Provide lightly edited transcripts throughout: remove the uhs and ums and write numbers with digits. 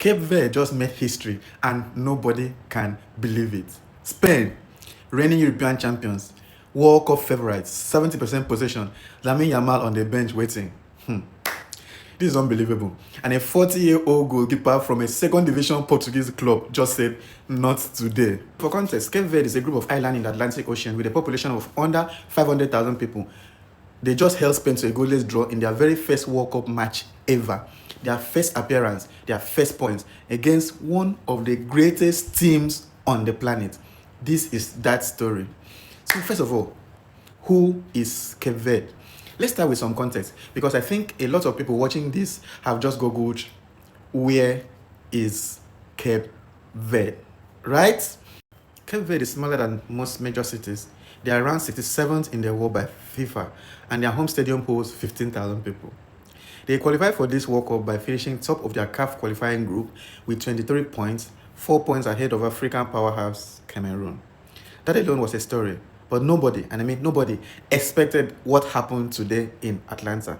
Cape Verde just made history and nobody can believe it. Spain, reigning European champions, World Cup favorites, 70% possession, Lamine Yamal on the bench waiting. This is unbelievable. And a 40-year-old goalkeeper from a second division Portuguese club just said, not today. For context, Cape Verde is a group of islands in the Atlantic Ocean with a population of under 500,000 people. They just held Spain to a goalless draw in their very first World Cup match ever. Their first appearance, their first points against one of the greatest teams on the planet. This is that story. So first of all, who is Cape Verde? Let's start with some context, because I think a lot of people watching this have just googled, where is Cape Verde, right? Cape Verde is smaller than most major cities. They are around 67th in the world by FIFA, and their home stadium holds 15,000 people. They qualified for this World Cup by finishing top of their CAF qualifying group with 23 points, 4 points ahead of African powerhouse Cameroon. That alone was a story, but nobody, and I mean nobody, expected what happened today in Atlanta.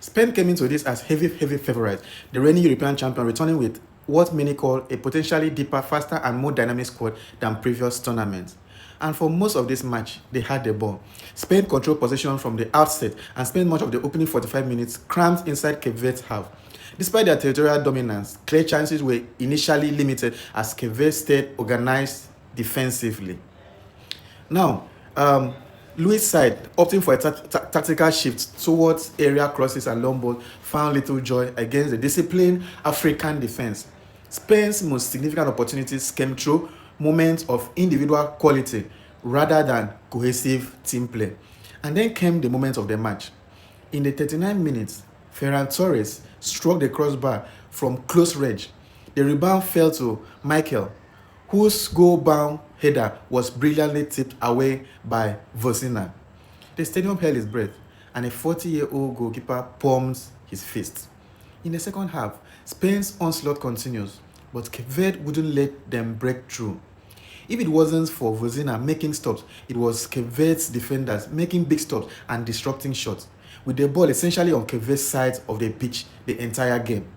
Spain came into this as heavy favorites, the reigning European champion returning with what many call a potentially deeper, faster and more dynamic squad than previous tournaments. And for most of this match, they had the ball. Spain controlled possession from the outset and spent much of the opening 45 minutes crammed inside Cape Verde's half. Despite their territorial dominance, clear chances were initially limited as Cape Verde stayed organized defensively. Now, Luis' side, opting for a tactical shift towards area crosses and long balls, found little joy against the disciplined African defense. Spain's most significant opportunities came through moments of individual quality rather than cohesive team play. And then came the moment of the match. In the 39 minutes, Ferran Torres struck the crossbar from close range. The rebound fell to Michael, whose goal-bound header was brilliantly tipped away by Vozina. The stadium held its breath, and a 40-year-old goalkeeper pumps his fist. In the second half, Spain's onslaught continues, but Cape Verde wouldn't let them break through. If it wasn't for Vozina making stops, it was Cape Verde's defenders making big stops and disrupting shots, with the ball essentially on Cape Verde's side of the pitch the entire game.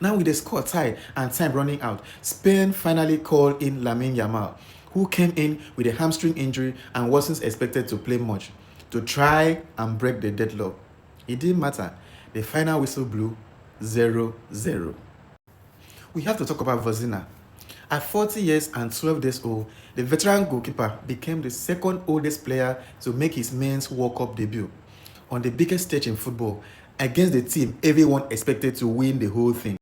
Now with the score tied and time running out, Spain finally called in Lamine Yamal, who came in with a hamstring injury and wasn't expected to play much, to try and break the deadlock. It didn't matter. The final whistle blew 0-0. We have to talk about Vozina. At 40 years and 12 days old, the veteran goalkeeper became the second oldest player to make his men's World Cup debut on the biggest stage in football against the team everyone expected to win the whole thing.